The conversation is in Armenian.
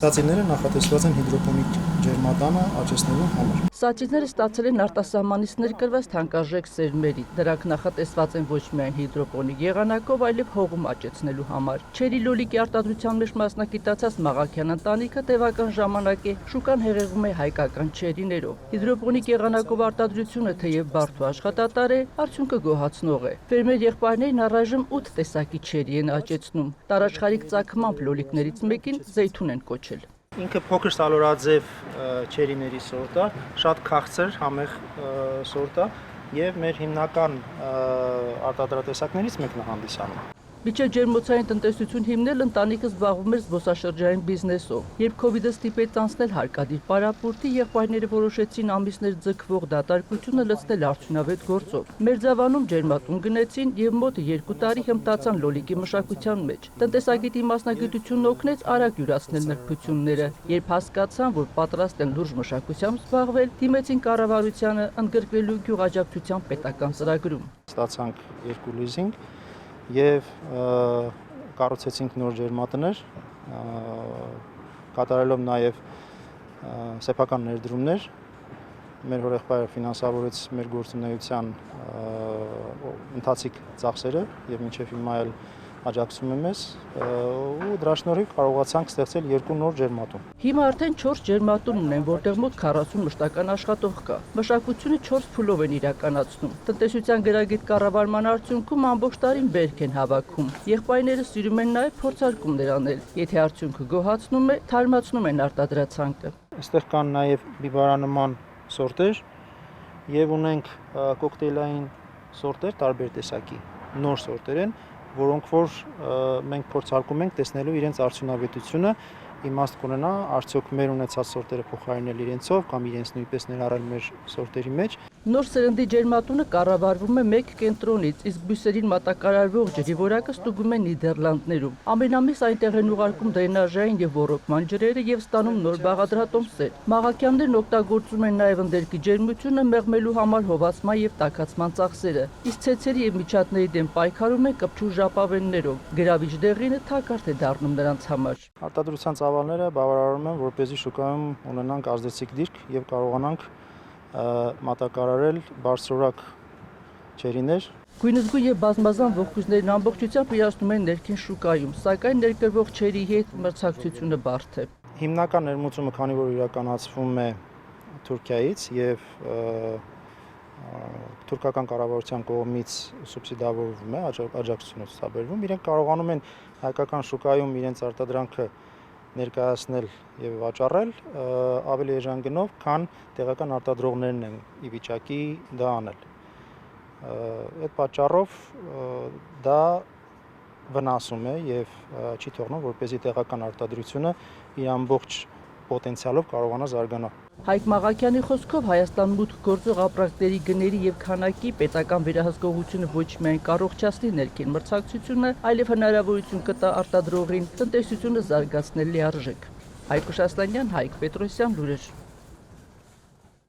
Սացիները նախատեսված են հիդրոպոնիկ ջերմատանը աճեցնելու համար։ Սաճիները ստացել են արտասահմանից ներկրված թանկարժեք սերմերի։ Դրանք նախատեսված են ոչ միայն հիդրոպոնիկ եղանակով, այլև հողում աճեցնելու համար։ Չերի լոլիկի արտադրության մեջ մասնակցած Մաղաքյան ընտանիքը տևական ժամանակ է շուկան հեղեղում է հայկական չերիներով։ Հիդրոպոնիկ եղանակով արտադրությունը թեև բարդ ու աշխատատար է, արդյունքը գոհացնող է։ Ֆերմեր եղբայրներն առայժմ 8 տեսակի չերի են աճեցնում։ Տարաշխարհիկ ծագմամբ լոլիկներից մեկին զեյթուն են կոչել։ Ինքը փոքր սալորաձև չերիների սորտ է, շատ քաղցր, համեղ սորտ է եւ մեր հիմնական արտադրատեսակներից մեկն է հանդիսանում։ Միջև ջերմոցային տնտեսություն հիմնել ընտանիքը զբաղվում էր զբոսաշրջային բիզնեսով։ Երբ Քովիդը ստիպեց անցնել հարկադիր պարապորտի, եղբայրները որոշեցին ամիսներ ձգվող դատարկությունը լցնել արդյունավետ գործով։ Մերձավանում ջերմատուն գնեցին եւ մոտ 2 տարի հմտացան լոլիկի մշակության մեջ։ Տնտեսագետի մասնագիտությունն օգնեց արագ յուրացնել նրբությունները։ Երբ հասկացան, որ պատրաստ են լուրջ մշակությամբ զբաղվել, դիմեցին կառավարությանը ընդգրկվելու գյուղաճակցության պետական ծրագրում։ Ստացանք 2 լիզինգ եւ կառուցեցինք նոր ջերմատներ, կատարելով նաեւ սեփական ներդրումներ։ Մեր հորեղբայրը ֆինանսավորեց մեր գործունեության ընթացիկ ծախսերը եւ մինչեւ հիմա էլ աջակցում է մեզ ու դրա շնորհիվ կարողացանք ստեղծել 2 նոր ջերմատուն։ Հիմա արդեն 4 ջերմատուն ունեն, որտեղ մոտ 40 մշտական աշխատող կա։ Մշակությունը 4 փուլով են իրականացնում։ Տնտեսության գրագիտ կառավարման արդյունքում ամբողջ տարին բերք են հավաքում։ Եղբայրները սիրում են նաև փորձարկումներ անել։ Եթե արդյունքը գոհացնում է, թարմացնում են արտադրացանկը։ Այստեղ կան նաև բիբարանման սորտեր եւ ունենք կոկտեյլային սորտեր տարբեր տեսակի, նոր սորտեր են, որոնք որ մենք փորձարկում ենք տեսնելու իրենց արդյունավետությունը, իմաստ կունենա արդյոք մեր ունեցած սորտերը փոխարինել իրենցով կամ իրենց նույնպես ներառել մեր սորտերի մեջ։ Նոր սերնդի ջերմատունը կառավարվում է մեկ կենտրոնից, իսկ բույսերին մատակարարվող ջրի որակը ստուգում է Նիդերլանդներում։ Ամեն ամիս այնտեղ են ուղարկում դրենաժային եւ ոռոգման ջրերը եւ ստանում նոր բաղադրատոմսեր։ Մաղաքյաններն օգտագործում են նաեւ ընդերքի ջերմությունը մեղմելու համար հովացման եւ տաքացման ծախսերը։ Իսկ ցեցերի եւ միջատների դեմ պայքարում են կպչու ժապավեններով։ Գրավիչ դեղինը թակարդ է դառնում նրանց համար։ Արտադրության ծավալները բավարարում են, որպեսզի շուկայում ունենանք ազդեցիկ դիրք եւ կարողանանք մատակարարել բարձրորակ չերիներ։ Գույնզգույն եւ բազմազան ողկույզներն ամբողջությամբ իրացնում են ներքին շուկայում, սակայն ներկրվող չերի հետ մրցակցությունը բարդ է։ Հիմնական ներմուծումը, քանի որ իրականացվում է Թուրքիայից եւ թուրքական կառավարության կողմից սուբսիդավորվում է, աջակցություն ցուցաբերվում, իրենք կարողանում են հայկական շուկայում իրենց արտադրանքը ներկայացնել եւ վաճառել ավելի էժան գնով, քան տեղական արտադրողներն են ի վիճակի դա անել։ Այդ պատճառով դա վնասում է եւ չի թողնում, որպեսզի տեղական արտադրությունը իր ամբողջ պոտենցիալով կարողանա զարգանալ։ Հայկ Մաղաքյանի խոսքով Հայաստան մուտք գործող ապրանքների գների եւ քանակի պետական վերահսկողությունը ոչ միայն կարողացնի ներքին մրցակցությունը, այլև հնարավորություն կտա արտադրողին տնտեսությունը զարգացնել լիարժեք։ Հայկ Շասլանյան, Հայկ Պետրոսյան, լուրեր։